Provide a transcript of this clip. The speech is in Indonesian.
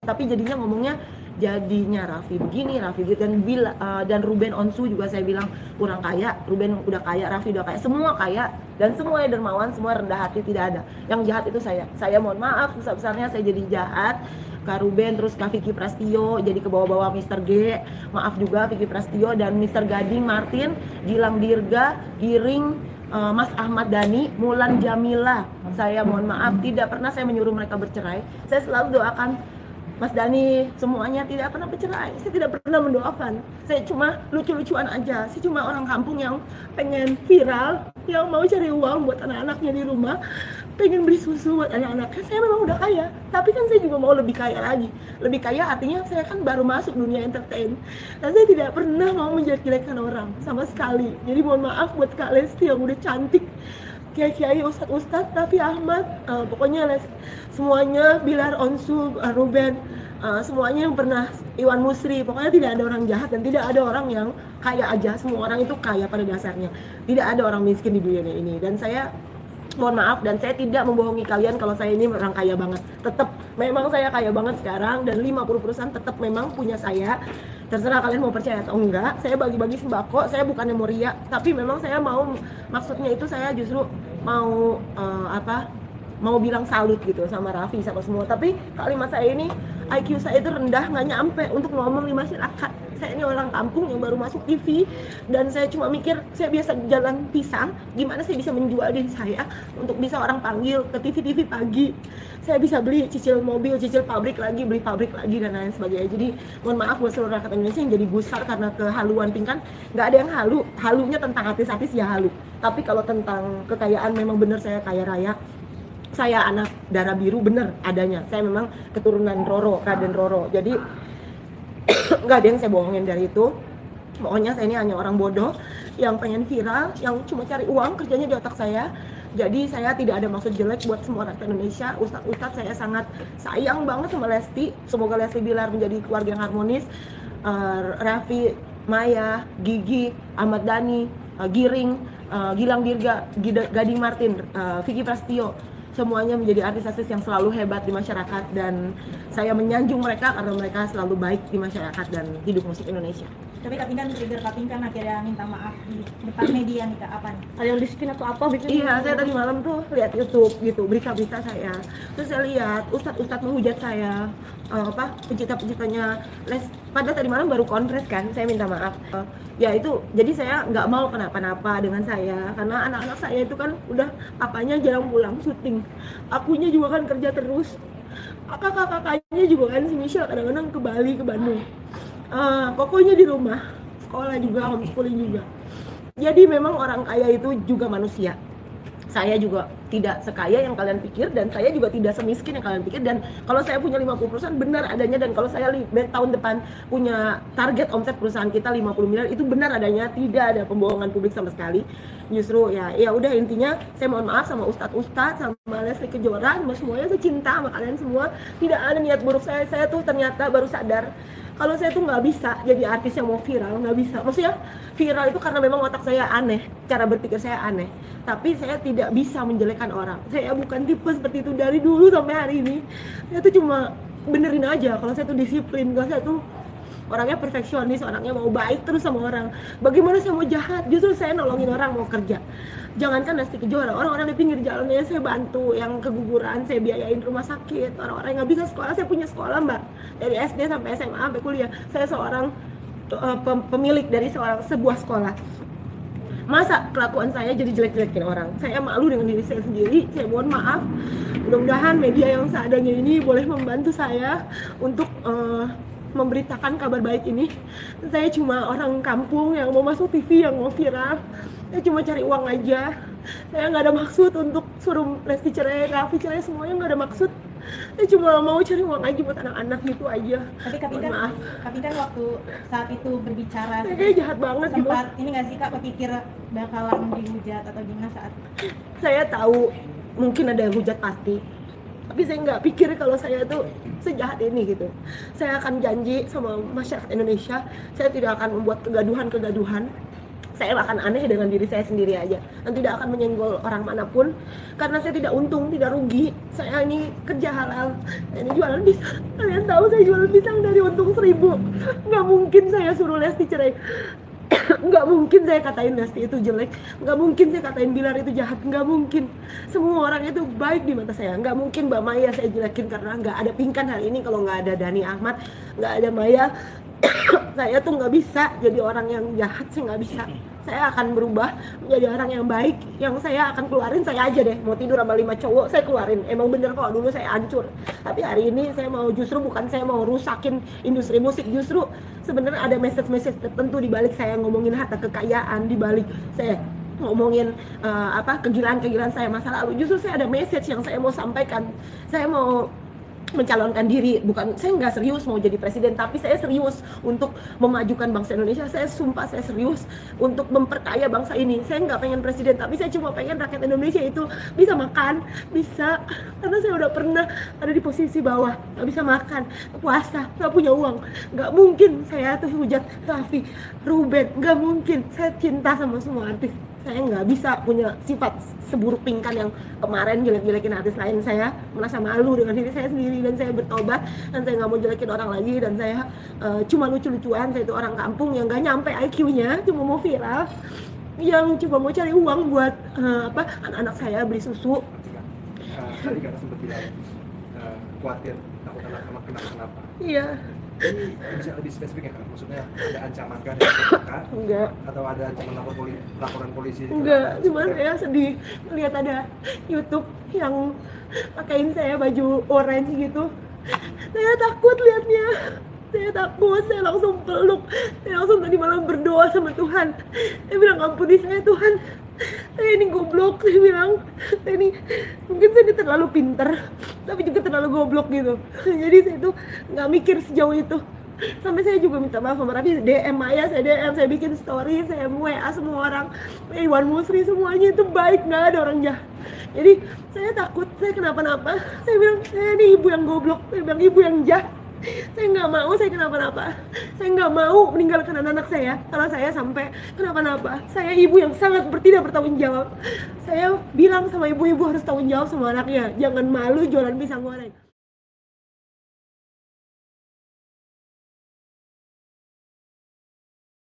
tapi jadinya Raffi begini, Raffi gitu, dan Ruben Onsu juga saya bilang kurang kaya. Ruben udah kaya, Raffi udah kaya, semua kaya dan semuanya dermawan, semua rendah hati, tidak ada yang jahat. Itu saya mohon maaf besar-besarnya saya jadi jahat. Kak Ruben, terus Kak Vicky Prastio jadi ke bawah-bawah Mr. G, maaf juga Vicky Prastio dan Mr. Gading Martin, Gilang Dirga, Giring, Mas Ahmad Dhani, Mulan Jamila. Saya mohon maaf, tidak pernah saya menyuruh mereka bercerai. Saya selalu doakan Mas Dhani semuanya tidak pernah bercerai. Saya tidak pernah mendoakan. Saya cuma lucu-lucuan aja. Saya cuma orang kampung yang pengen viral, yang mau cari uang buat anak-anaknya di rumah, pengen beli susu buat anak-anaknya. Saya memang udah kaya, tapi kan saya juga mau lebih kaya lagi. Lebih kaya artinya saya kan baru masuk dunia entertain, dan saya tidak pernah mau menjelek-jelekan orang sama sekali. Jadi mohon maaf buat Kak Lesti yang udah cantik, kiai-kiai, ustadz, Raffi Ahmad, pokoknya semuanya, Bilar, Onsu, Ruben, semuanya yang pernah, Iwan Musri, pokoknya tidak ada orang jahat dan tidak ada orang yang kaya aja. Semua orang itu kaya pada dasarnya, tidak ada orang miskin di dunia ini. Dan saya mohon maaf, dan saya tidak membohongi kalian kalau saya ini orang kaya banget. Tetap memang saya kaya banget sekarang, dan 50 perusahaan tetap memang punya saya. Terserah kalian mau percaya atau enggak. Saya bagi-bagi sembako, saya bukannya mau riak, tapi memang saya mau, maksudnya itu saya justru mau mau bilang salut gitu sama Raffi, sama semua. Tapi kalimat saya ini, IQ saya itu rendah, nggak nyampe untuk ngomong di masyarakat. Saya ini orang kampung yang baru masuk TV, dan saya cuma mikir, saya biasa jalan pisang, gimana saya bisa menjual diri saya untuk bisa orang panggil ke TV-TV pagi. Saya bisa beli, cicil mobil, cicil pabrik lagi, beli pabrik lagi, dan lain sebagainya. Jadi mohon maaf buat seluruh rakyat Indonesia yang jadi gusar karena kehaluan Pinkan. Nggak ada yang halunya tentang artis-artis ya halu. Tapi kalau tentang kekayaan, memang benar saya kaya raya. Saya anak darah biru bener adanya. Saya memang keturunan Roro, Raden Roro. Jadi nggak ada yang saya bohongin dari itu. Pokoknya saya ini hanya orang bodoh yang pengen viral, yang cuma cari uang, kerjanya di otak saya. Jadi saya tidak ada maksud jelek buat semua rakyat Indonesia. Ustadz saya sangat sayang banget sama Lesti. Semoga Lesti Bilar menjadi keluarga yang harmonis. Raffi, Maya, Gigi, Ahmad Dhani, Giring, Gilang Dirga, Gading Martin, Vicky Prastio, semuanya menjadi artis-artis yang selalu hebat di masyarakat, dan saya menyanjung mereka karena mereka selalu baik di masyarakat dan hidup musik Indonesia. Tapi Kak Pinkan trigger Kak Pinkan akhirnya minta maaf di depan media nih Kak, apa nih? Ada yang di-spin atau apa gitu? Iya, saya tadi malam tuh lihat YouTube gitu, berita-berita saya. Terus saya lihat ustadz menghujat saya, pencipta-penciptanya pada tadi malam baru konfres kan, saya minta maaf. Ya itu, jadi saya nggak mau kenapa-napa dengan saya, karena anak-anak saya itu kan udah papanya jarang pulang syuting, akunya juga kan kerja terus, kakak-kakaknya juga kan, si Michelle kadang-kadang ke Bali, ke Bandung, pokoknya di rumah, sekolah juga, homeschooling juga. Jadi memang orang kaya itu juga manusia. Saya juga tidak sekaya yang kalian pikir, dan saya juga tidak semiskin yang kalian pikir. Dan kalau saya punya 50% benar adanya, dan kalau saya tahun depan punya target omset perusahaan kita 50 miliar, itu benar adanya, tidak ada pembohongan publik sama sekali. Justru ya udah, intinya saya mohon maaf sama ustadz, sama Lesti Kejora, sama semuanya. Saya cinta sama kalian semua, tidak ada niat buruk. Saya tuh ternyata baru sadar kalau saya tuh nggak bisa jadi artis yang mau viral, nggak bisa. Maksudnya viral itu karena memang otak saya aneh, cara berpikir saya aneh. Tapi saya tidak bisa menjelekkan orang. Saya bukan tipe seperti itu dari dulu sampai hari ini. Saya tuh cuma benerin aja kalau saya tuh disiplin, kalau saya tuh orangnya perfeksionis, orangnya mau baik terus sama orang. Bagaimana saya mau jahat? Justru saya nolongin orang mau kerja. Jangankan Lesti Kejora, orang-orang di pinggir jalannya saya bantu, yang keguguran saya biayain rumah sakit, orang-orang yang nggak bisa sekolah saya punya sekolah mbak, dari SD sampai SMA sampai kuliah. Saya seorang pemilik dari sebuah sekolah. Masa kelakuan saya jadi jelek-jelekin orang? Saya malu dengan diri saya sendiri. Saya mohon maaf. Mudah-mudahan media yang seadanya ini boleh membantu saya untuk memberitakan kabar baik ini. Saya cuma orang kampung yang mau masuk TV, yang mau viral. Saya cuma cari uang aja. Saya nggak ada maksud untuk suruh Lesti cerai, Raffi cerai, semuanya nggak ada maksud. Saya cuma mau cari uang aja buat anak-anak gitu aja. Tapi Kak Pinkan waktu saat itu berbicara, saya kayak jahat banget sempat gitu. Ini nggak sih Kak, kepikir bakalan dihujat atau gimana saat? Saya tahu mungkin ada yang hujat pasti, tapi saya nggak pikir kalau saya tuh sejahat ini gitu. Saya akan janji sama masyarakat Indonesia, saya tidak akan membuat kegaduhan. saya akan aneh dengan diri saya sendiri aja dan tidak akan menyenggol orang manapun karena saya tidak untung, tidak rugi. Saya ini kerja halal, ini jualan pisang. Kalian tahu saya jualan pisang dari untung 1.000. Nggak mungkin saya suruh Lesti cerai. Nggak mungkin saya katain Lesti itu jelek, nggak mungkin saya katain Bilar itu jahat, nggak mungkin. Semua orang itu baik di mata saya. Nggak mungkin Mbak Maya saya jelekin karena nggak ada Pinkan hari ini. Kalau nggak ada Dani Ahmad, nggak ada Maya, saya tuh nggak bisa jadi orang yang jahat sih, nggak bisa. Saya akan berubah menjadi orang yang baik. Yang saya akan keluarin saya aja deh, mau tidur sama 5 cowok saya keluarin. Emang bener kok dulu saya hancur, tapi hari ini saya mau, justru bukan saya mau rusakin industri musik, justru sebenarnya ada message tertentu di balik saya ngomongin harta kekayaan, di balik saya ngomongin kegilaan saya masa lalu. Justru saya ada message yang saya mau sampaikan. Saya mau mencalonkan diri, bukan, saya nggak serius mau jadi presiden, tapi saya serius untuk memajukan bangsa Indonesia. Saya sumpah saya serius untuk memperkaya bangsa ini. Saya nggak pengen presiden, tapi saya cuma pengen rakyat Indonesia itu bisa makan, bisa, karena saya udah pernah ada di posisi bawah, nggak bisa makan, puasa, nggak punya uang. Nggak mungkin saya tuh hujat Raffi, Ruben, nggak mungkin. Saya cinta sama semua artis. Saya nggak bisa punya sifat seburuk Pinkan yang kemarin jelek-jelekin artis lain. Saya merasa malu dengan diri saya sendiri dan saya bertobat dan saya nggak mau jelekin orang lagi. Dan saya cuma lucu-lucuan. Saya itu orang kampung yang nggak nyampe IQ-nya, cuma mau viral, yang cuma mau cari uang buat anak-anak saya beli susu. Tadi kakak sempat bilang khawatir takut anak-anak kenapa? Iya. Ini bisa lebih spesifik ya kak? Maksudnya ada ancaman kan dari kakak? Enggak. Atau ada ancaman laporan polisi? Enggak, cuma saya sedih melihat ada YouTube yang pakein saya baju orange gitu. Saya takut liatnya. Saya takut, saya langsung peluk. Saya langsung tadi malam berdoa sama Tuhan. Saya bilang, ampuni saya Tuhan. Saya ini goblok, saya bilang. Saya ini, mungkin saya terlalu pinter, tapi juga terlalu goblok gitu. Jadi saya tuh nggak mikir sejauh itu. Sampai saya juga minta maaf sama Raffi, DM Maya, saya DM, saya bikin story, saya WA semua orang, Iwan Musri, semuanya itu baik, nggak ada orang jahat. Jadi saya takut, saya kenapa-napa. Saya bilang, saya ini ibu yang goblok, saya bilang ibu yang jahat. Saya nggak mau saya kenapa-napa. Saya nggak mau meninggalkan anak-anak saya kalau saya sampai kenapa-napa. Saya ibu yang sangat tidak bertanggung jawab. Saya bilang sama ibu-ibu harus tanggung jawab sama anaknya. Jangan malu jualan pisang goreng.